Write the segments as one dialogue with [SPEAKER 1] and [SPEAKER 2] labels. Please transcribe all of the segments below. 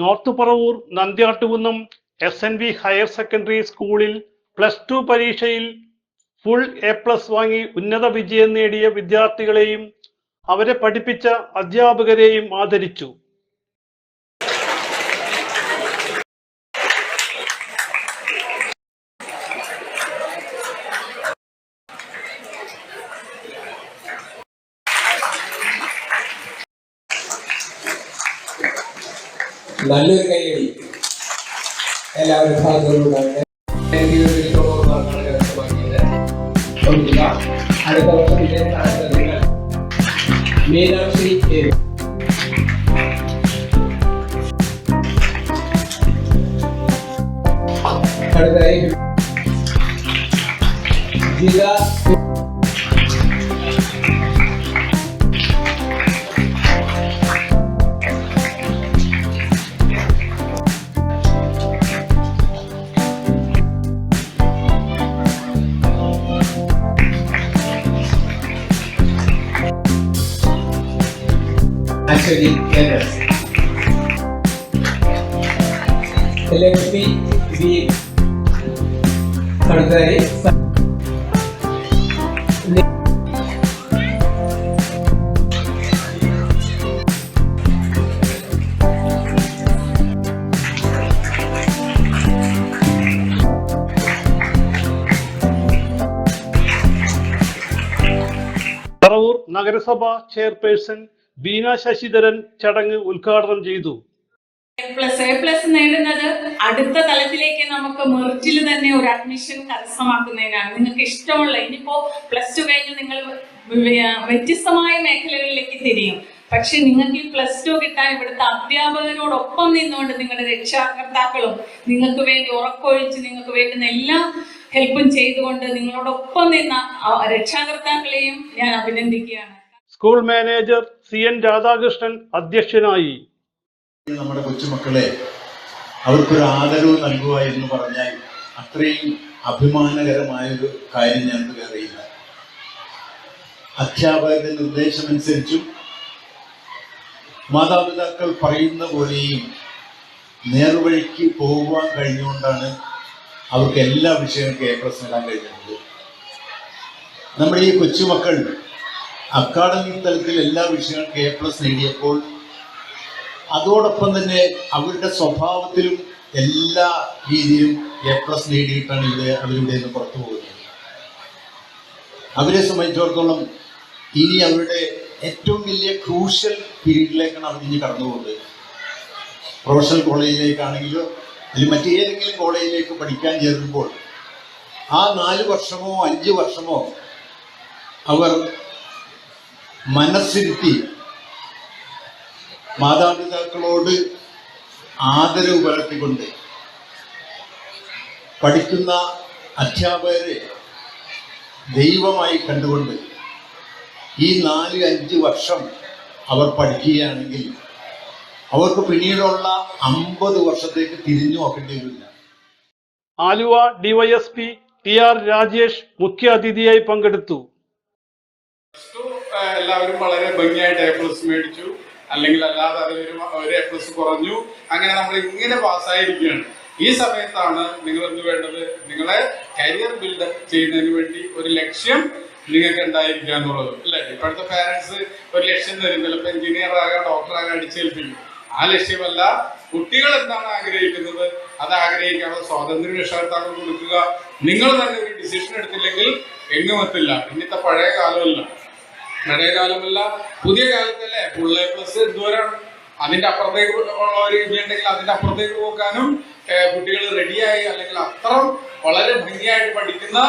[SPEAKER 1] North Paravur Nandyattukunnam SNV higher secondary സ്കൂളിൽ +2 പരീക്ഷയിൽ full A+ വാങ്ങി ഉന്നത വിജയം നേടിയ വിദ്യാർത്ഥികളെയും അവരെ പഠിപ്പിച്ച അധ്യാപകരെയും ആദരിച്ചു.
[SPEAKER 2] നല്ലൊരു കൈയടി എല്ലാവരും ഭാഗത്തുനിന്നുണ്ടാകട്ടെ. അടുത്ത വർഷം വിജയസാധ്യതകൾ മീനാക്ഷി അടുത്തായി ജില്ല ലക്ഷ്മി വി അടുത്തായി
[SPEAKER 1] പറവൂർ നഗരസഭ ചെയർപേഴ്സൺ ബീന ശശിധരൻ ചടങ്ങ് ഉദ്ഘാടനം ചെയ്തു.
[SPEAKER 3] A+ നേടുന്നത് അടുത്ത തലത്തിലേക്ക് നമുക്ക് മെറിറ്റിൽ തന്നെ ഒരു അഡ്മിഷൻ കരസ്ഥമാക്കുന്നതിനാണ്. നിങ്ങൾക്ക് ഇഷ്ടമുള്ള ഇനിയിപ്പോ +2 കഴിഞ്ഞ് നിങ്ങൾ വ്യത്യസ്തമായ മേഖലകളിലേക്ക് തിരിയും. പക്ഷെ നിങ്ങൾക്ക് ഈ +2 കിട്ടാൻ ഇവിടുത്തെ അധ്യാപകരോടൊപ്പം നിന്നുകൊണ്ട് നിങ്ങളുടെ രക്ഷാകർത്താക്കളും നിങ്ങൾക്ക് വേണ്ടി ഉറക്കൊഴിച്ച് നിങ്ങൾക്ക് വേണ്ടുന്ന എല്ലാ ഹെൽപ്പും ചെയ്തുകൊണ്ട് നിങ്ങളോടൊപ്പം നിന്ന രക്ഷാകർത്താക്കളെയും ഞാൻ അഭിനന്ദിക്കുകയാണ്.
[SPEAKER 1] സ്കൂൾ മാനേജർ CN രാധാകൃഷ്ണൻ അധ്യക്ഷനായി.
[SPEAKER 4] നമ്മുടെ കൊച്ചുമക്കളെ അവർക്കൊരു ആദരവ് നൽകുക എന്ന് പറഞ്ഞാൽ അത്രയും അഭിമാനകരമായൊരു കാര്യം ഞങ്ങൾക്ക് വേറെയില്ല. അധ്യാപകരുടെ നിർദ്ദേശമനുസരിച്ചും മാതാപിതാക്കൾ പറയുന്ന പോലെയും നേർവഴിക്ക് പോകുവാൻ കഴിഞ്ഞുകൊണ്ടാണ് അവർക്ക് എല്ലാ വിഷയങ്ങൾക്കും A+ നേടാൻ കഴിഞ്ഞത്. നമ്മുടെ ഈ കൊച്ചുമക്കൾ അക്കാഡമിക് തലത്തിൽ എല്ലാ വിഷയങ്ങൾക്കും A+ നേടിയപ്പോൾ അതോടൊപ്പം തന്നെ അവരുടെ സ്വഭാവത്തിലും എല്ലാ രീതിയിലും A+ നേടിയിട്ടാണ് അവരിവിടെ നിന്ന് പുറത്തു പോകുന്നത്. അവരെ സംബന്ധിച്ചിടത്തോളം ഇനി അവരുടെ ഏറ്റവും വലിയ ക്രൂഷ്യൽ പീരീഡിലേക്കാണ് അവരിഞ്ഞ് കടന്നുപോകുന്നത്. പ്രൊഫഷണൽ കോളേജിലേക്കാണെങ്കിലോ അല്ലെങ്കിൽ മറ്റേതെങ്കിലും കോളേജിലേക്ക് പഠിക്കാൻ ചേരുമ്പോൾ ആ 4 വർഷമോ 5 വർഷമോ അവർ മനസ്സിരുത്തി മാതാപിതാക്കളോട് ആദരവ് പുലർത്തിക്കൊണ്ട് പഠിക്കുന്ന അധ്യാപകരെ ദൈവമായി കണ്ടുകൊണ്ട് ഈ 4-5 വർഷം അവർ പഠിക്കുകയാണെങ്കിൽ അവർക്ക് പിന്നീടുള്ള 50 വർഷത്തേക്ക് തിരിഞ്ഞു നോക്കേണ്ടി വരില്ല.
[SPEAKER 1] ആലുവ DYSP TR രാജേഷ് മുഖ്യ അതിഥിയായി പങ്കെടുത്തു.
[SPEAKER 5] എല്ലാവരും വളരെ ഭംഗിയായിട്ട് A+ മേടിച്ചു, അല്ലെങ്കിൽ അല്ലാതെ അതിലൊരു A+ കുറഞ്ഞു. അങ്ങനെ നമ്മൾ ഇങ്ങനെ പാസ്സായിരിക്കുകയാണ്. ഈ സമയത്താണ് നിങ്ങൾ എന്ത് വേണ്ടത്? നിങ്ങളെ കരിയർ ബിൽഡപ്പ് ചെയ്യുന്നതിന് വേണ്ടി ഒരു ലക്ഷ്യം നിങ്ങൾക്ക് ഉണ്ടായിരിക്കുക എന്നുള്ളത് അല്ലേ? ഇപ്പോഴത്തെ പാരന്റ്സ് ഒരു ലക്ഷ്യം തരും, ചിലപ്പോൾ എഞ്ചിനീയർ ആകാം, ഡോക്ടർ ആകാം, അടിച്ചേൽപ്പിക്കും. ആ ലക്ഷ്യമല്ല, കുട്ടികൾ എന്താണ് ആഗ്രഹിക്കുന്നത് അത് ആഗ്രഹിക്കാനുള്ള സ്വാതന്ത്ര്യം രക്ഷകർത്താക്കൾ കൊടുക്കുക. നിങ്ങൾ തന്നെ ഒരു ഡിസിഷൻ എടുത്തില്ലെങ്കിൽ എങ്ങും എത്തില്ല. ഇന്നത്തെ പഴയ കാലമല്ല, പുതിയ കാലത്തല്ലേ ഫുൾ A+ എന്തോരാണ്. അതിന്റെ അപ്പുറത്തേക്ക് ഉള്ളവർ ഇനിയുണ്ടെങ്കിൽ അതിന്റെ അപ്പുറത്തേക്ക് പോകാനും കുട്ടികൾ റെഡിയായി, അല്ലെങ്കിൽ അത്രയും വളരെ ഭംഗിയായിട്ട് പഠിക്കുന്ന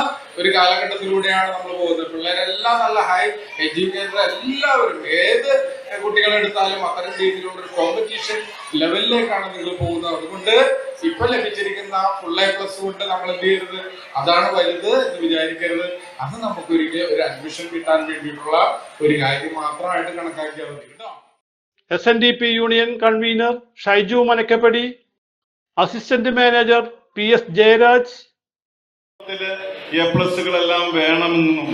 [SPEAKER 5] ഒരു കാലഘട്ടത്തിലൂടെയാണ് നമ്മൾ പോകുന്നത്. പിള്ളേരെല്ലാം നല്ല ഹൈ എഡ്യൂക്കേറ്റഡ്, എല്ലാവരും ഏത് കുട്ടികളെടുത്താലും അത്തരം രീതിയിലുള്ള ഒരു കോമ്പറ്റീഷൻ ലെവലിലേക്കാണ് നിങ്ങൾ പോകുന്നത്. അതുകൊണ്ട് ഇപ്പൊ ലഭിച്ചിരിക്കുന്ന ഫുൾ A+ കൊണ്ട് നമ്മൾ എന്ത് ചെയ്യരുത്, അതാണ് വലുത് എന്ന് വിചാരിക്കരുത്. അത് നമുക്കൊരിക്കലും ഒരു അഡ്മിഷൻ കിട്ടാൻ വേണ്ടിയിട്ടുള്ള ഒരു കാര്യം മാത്രമായിട്ട് കണക്കാക്കിയാൽ മതി കേട്ടോ.
[SPEAKER 1] SNDP union convener Shaiju Manakkappadi, assistant manager PS Jayaraj.
[SPEAKER 6] A+കളെല്ലാം വേണമെന്നും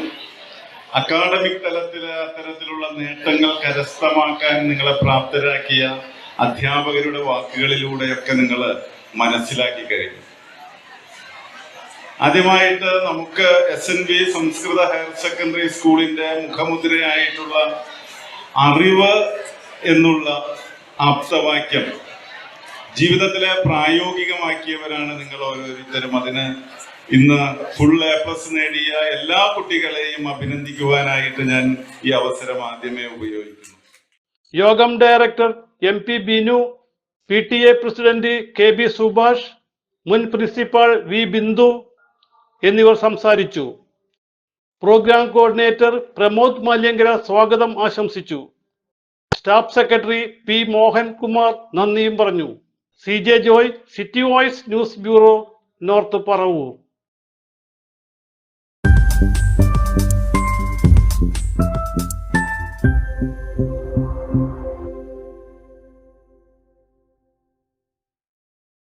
[SPEAKER 6] അക്കാഡമിക് തലത്തില് അത്തരത്തിലുള്ള നേട്ടങ്ങൾ കരസ്ഥമാക്കാൻ നിങ്ങളെ പ്രാപ്തരാക്കിയ അധ്യാപകരുടെ വാക്കുകളിലൂടെയൊക്കെ നിങ്ങൾ മനസ്സിലാക്കി കഴിഞ്ഞു. ആദ്യമായിട്ട് നമുക്ക് SNV സംസ്കൃത ഹയർ സെക്കൻഡറി സ്കൂളിന്റെ മുഖമുദ്രയായിട്ടുള്ള അറിവ് എന്നുള്ള ആപ്തവാക്യം ജീവിതത്തിലെ പ്രായോഗികമാക്കിയവരാണ് നിങ്ങൾ ഓരോരുത്തരും. അതിന് ഇന്ന് ഫുൾ A+ നേടിയ എല്ലാ കുട്ടികളെയും അഭിനന്ദിക്കുവാനായിട്ട് ഞാൻ ഈ അവസരം ആദ്യമേ ഉപയോഗിക്കുന്നു.
[SPEAKER 1] യോഗം director MP Binu, PTA president KB Subhash, മുൻ പ്രിൻസിപ്പാൾ V ബിന്ദു എന്നിവർ സംസാരിച്ചു. പ്രോഗ്രാം കോർഡിനേറ്റർ പ്രമോദ് മാല്യങ്കര സ്വാഗതം ആശംസിച്ചു. സ്റ്റാഫ് സെക്രട്ടറി P മോഹൻകുമാർ നന്ദിയും പറഞ്ഞു. CJ Joy, city voice news bureau, north Paravur.